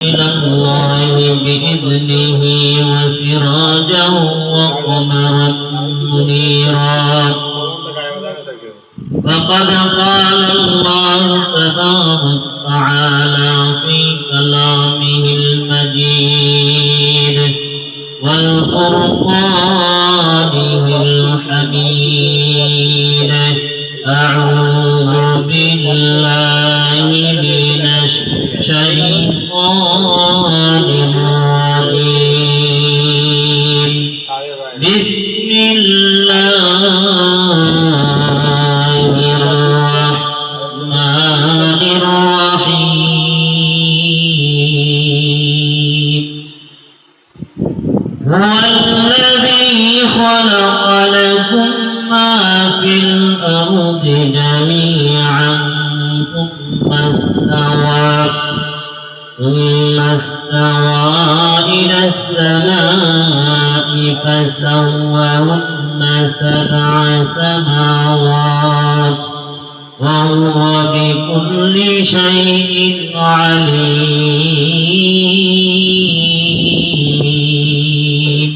إلى الله بإذنه وسراجا وقمرا منيرا فقد قال الله تبارك وتعالى في كلامه المجيد والفرقانه الحميد أعوذ بالله من الشيطان الرجيم بسم الله الرحمن الرحيم هو الذي خلق لكم ما في الأرض جميعا ثم استوى إلى السماء فسواهن سبع سماوات وهو بكل شيء عليم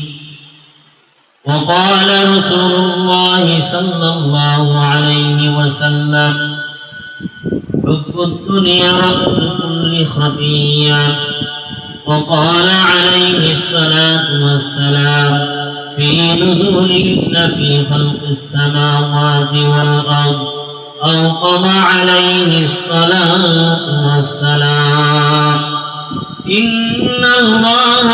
وقال رسول الله صلى الله عليه وسلم حب الدنيا رأس كل خطيئة وقال عليه الصلاة والسلام في نزولهن في خلق السماوات والأرض أو قضى عليه الصلاة والسلام إن الله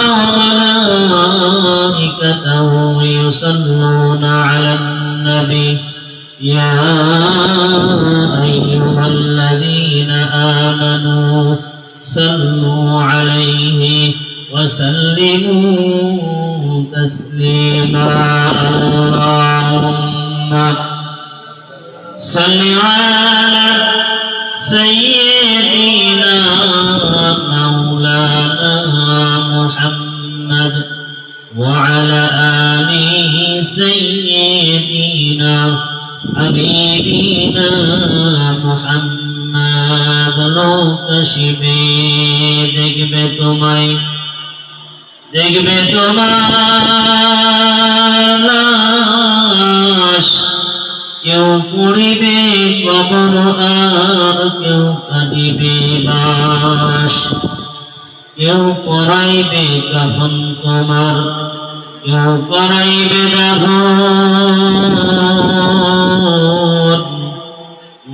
وملائكته يصلون على النبي يا أيها الذين آمنوا صلوا عليه وسلموا تسليما اللهم صل على سيدنا مولانا محمد وعلى آله سيدنا حبيبنا محمد লোক শিবে দেখবে তোমায় তোমার লাশ কেউ পড়িবে কবর আর কেউ কাঁদিবে বাস কেউ পরাইবে কাফন তোমার কেউ করাইবে দাফন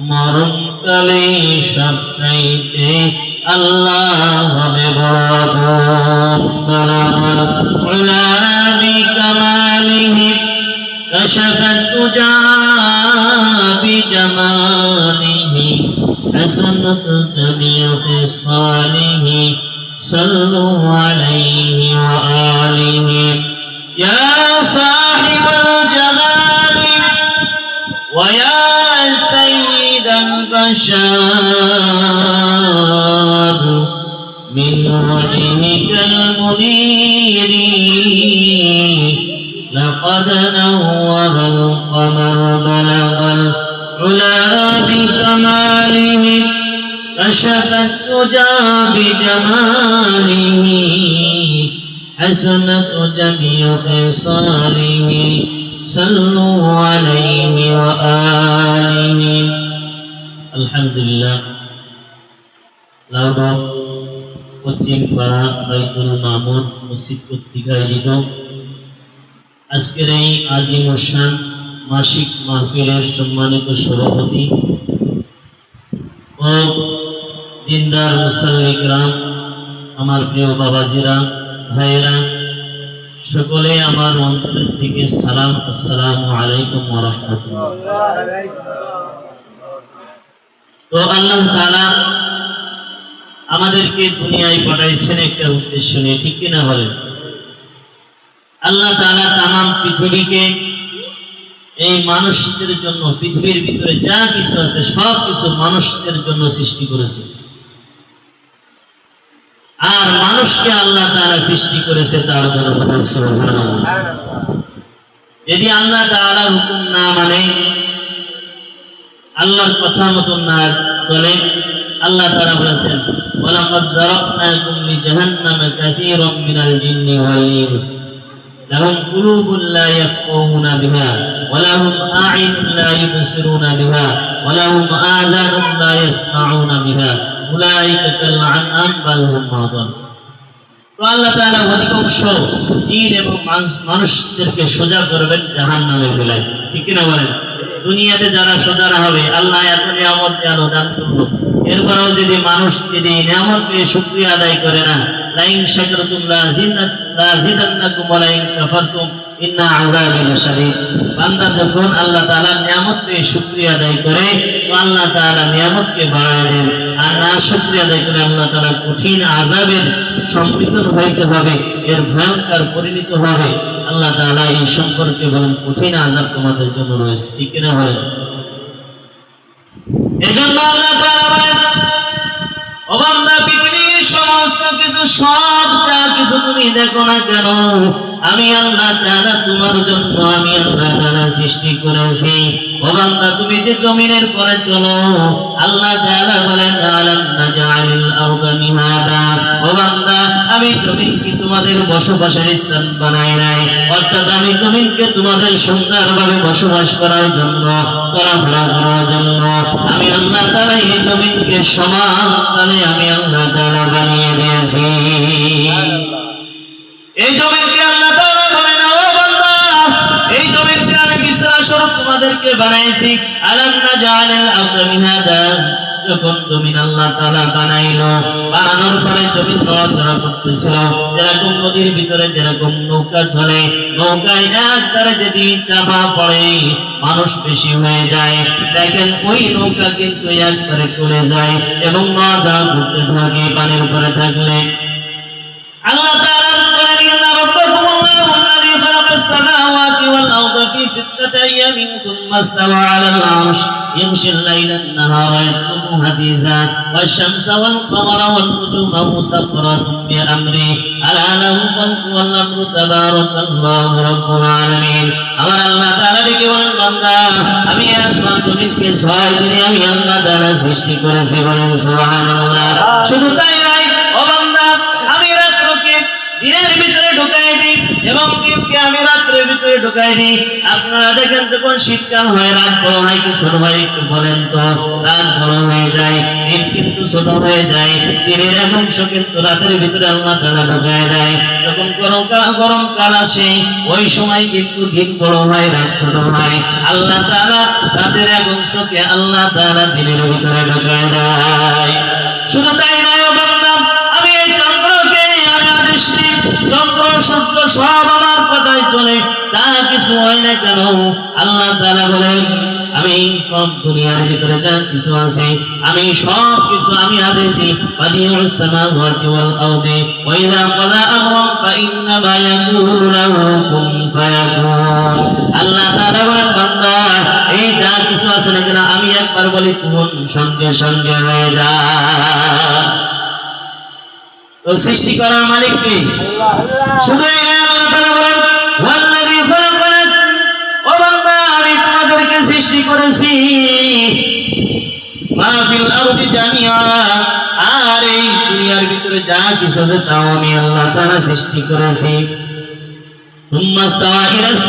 মরণকালে সব চাইতে আল্লাহ হবে বড় উলা বিকামালিহি কাশাফাত তুজা বিজামালিহি হাসানাত জামিউ খিসালিহি সাল্লু আলাইহি ওয়া আলিহি ইয়া সাহিবাল জালালি ওয়া ইয়া সাইয়্যিদাল বাশার মিন ওয়াজহিকাল মুনীরি لقد نور القمر بلغ العلا بكماله كشف الدجى بجماله حسنت جميع خصاله صلوا عليه وآله الحمد لله লাউডো পশ্চিম পাড়া বাইতুল মামুদ মসজিদ কর্তৃক আয়োজিত আজকের এই আজিম শান মাসিক মাহফিলের সম্মানিত সভাপতি ও দিনদার মুসাল্লি کرام আমার প্রিয় বাবাজিরা ভাইয়েরা সকলে আমার অন্তর থেকে সালাম আসসালামু আলাইকুম ওয়া রাহমাতুল্লাহ। তো আল্লাহ তাআলা আমাদেরকে দুনিয়ায় পাঠাইছেন একটা উদ্দেশ্য নিয়ে, ঠিক কিনা বলেন? আল্লাহ তাআলা তামাম পৃথিবীকে এই মানুষদের জন্য, পৃথিবীর ভিতরে যা কিছু আছে সব কিছু মানুষদের জন্য সৃষ্টি করেছে। আর মানুষকে আল্লাহ তাআলা সৃষ্টি করেছে তার জন্য। যদি আল্লাহ তাআলার হুকুম না মানে, আল্লাহর কথা মতো না চলে, আল্লাহ তাআলা বলেছেন ওয়ালাকাদ যারাকনাকুম লিজাহান্নামা কাসীরাম মিনাল জিন্নি ওয়াল ইনস লাহুম কুলুবুন লা ইয়াফকাহুনা বিহা ওয়া লাহুম আ'ইনুন লা ইবসিরুনা বিহা ওয়া লাহুম আযানুন লা ইয়াসমাউনা বিহা উলাইকা কাল আনআম বাল হুম আযাল। তো আল্লাহ তাআলা অধিকাংশ জিন এবং মানুষদেরকে সোজা করবেন জাহান্নামে ফেলায়, ঠিক কিনা বলেন? দুনিয়াতে যারা সোজা না হবে, আল্লাহ এত নিয়ামত আলো দান করলো, এরপরেও যদি মানুষ যদি নিয়ামত পেয়ে শুকরিয়া আদায় করে না, লাইন শাকারতুম লাযিদান্নাকুম ওয়া লাইন কাফারতুম ইন্না আযাবি লাশাদীদ। বান্দা যখন আল্লাহ তাআলার নিয়ামত পেয়ে শুকরিয়া আদায় করে, তো আল্লাহ তাআলা নিয়ামতকে বাড়ায় দেন, আর না শুকরিয়া আদায় করে আল্লাহ তাআলা কঠিন আযাবের সম্মুখীন হইতে হবে, এর ভয়ঙ্কর পরিণত হবে। আল্লাহ তাআলা এই সম্পর্কে বলেন কঠিন আযাব তোমাদের জন্য রয়েছে, ঠিক কিনা বলেন? এজন্য আল্লাহ তাআলা বলেন ও বান্দা পৃথিবীর সমস্ত কিছু সব যা কিছু তুমি দেখো না কেন, আমি আল্লাহ তাআলা তোমার জন্য আমি আল্লাহ তাআলা সৃষ্টি করেছি। ও বান্দা তুমি যে জমিনের পরে চলো, আল্লাহ তাআলা বলেন আলাম নাজআলিল আরদা মিহাদা। ও বান্দা আমি জমিনকে তোমাদের বসবাসের স্থান বানাই নাই, অর্থাৎ আমি জমিনকে তোমাদের সুন্দরভাবে বসবাস করার জন্য, চলাফেরা করার জন্য আমি আল্লাহ তাআলা এই জমিনকে সমানতালে আমি আল্লাহ তাআলা বানিয়ে দিয়েছি। এই জমিনকে আল্লাহ তাআলা বলেন ও বান্দা এই জমিনকে আমি বিছানা স্বরূপ তোমাদেরকে বানাইছি। আলাম নাজআলিল আরদা মিহাদা, যখন জমিন আল্লাহ তাআলা বানাইলো, বানানোর পরে জমিন নড়াচড়া করতেছিল, যেরকম নদীর ভিতরে যেরকম নৌকা চলে, নৌকায় একবারে যদি চাপা পড়ে মানুষ বেশি হয়ে যায়, দেখেন ওই নৌকা কিন্তু একবারে চলে যায় এবং নড়াচড়া করতে থাকে পানির উপরে থাকলে। আল্লাহ তাআলা বলেন ইন্না রাব্বাকুমুল্লাহুল্লাযী খালাকাস সামাওয়াতি ওয়াল আরদা ফি সিত্তাতি আইয়ামিন সুম্মা ইসতাওয়া আলাল আরশ ইয়াগশিল লাইলা আন-নাহারা ইয়াতলুবুহু হাদীসা ওয়াশ-শামসা ওয়াল কামারা ওয়ান নুজুমা মুসাখখারাতুন বিআমরি আলা লাহুল খালকু ওয়াল আমরু তাবারাকাল্লাহু রাব্বুল আলামিন। আমার আল্লাহ তাআলা ডেকে বলেন বান্দা আমি আসমান জমিনকে 6 দিনে আমি আল্লাহ তাআলা সৃষ্টি করেছি, বলেন সুবহানাল্লাহ। শুধু তাই নয় ও বান্দা আমি রাত্রকে দিনের ভিতরে ঢুকাই দিই এবং দিনকে আমি রাত্রের ভিতরে ঢুকাই দিই। আপনারা দেখেন যখন শীতকাল হয় রাত বড় হয় কি ছোট হয় একটু বলেন তো? রাত বড় হয়ে যায়, দিন কিন্তু ছোট হয়ে যায়, দিনের এক অংশ কিন্তু রাতের ভিতরে আল্লাহ তাআলা ঢুকায় দেয়। যখন গরমকাল আসে ওই সময় কিন্তু দিন বড় হয় রাত ছোট হয়, আল্লাহ তাআলা রাতের এক অংশকে আল্লাহ তাআলা দিনের ভিতরে ঢুকায় দেয়। শুধু তাই নয় ও বান্দা আমি এই চন্দ্রকে আমি আদেশ দিই, চন্দ্র সূর্য সব আমার কথায় চলে, যা কিছু হয় না কেন আল্লাহ তাআলা বলেন আমি সব দুনিয়ার ভিতরে যা কিছু আছে আমি সব কিছু আমি আদেশ দিই। বাদিউস সামাওয়াতি ওয়াল আরদি ওয়া ইযা ক্বালা আমরান ফাইন্নামা ইয়াকুলু লাহু কুন ফায়াকুন। আল্লাহ তাআলা বলেন বান্দা এই যা কিছু আছে না কেন আমি একবার বলি কুন, সঙ্গে সঙ্গে হয়ে যায়। তো সৃষ্টি করার মালিক কে? আল্লাহ। শুধু এই আল্লাহ তাআলা বলেন ওয়াল্লাযী খালাকালাক, ও বান্দা আমি তোমাদেরকে সৃষ্টি করেছি মা ফিল আরদি জামিআ, আর এই দুনিয়ার ভিতরে যা কিছু আছে তাও আমি আল্লাহ তাআলা সৃষ্টি করেছি। সুম্মা ইস্তাওয়া ইলাস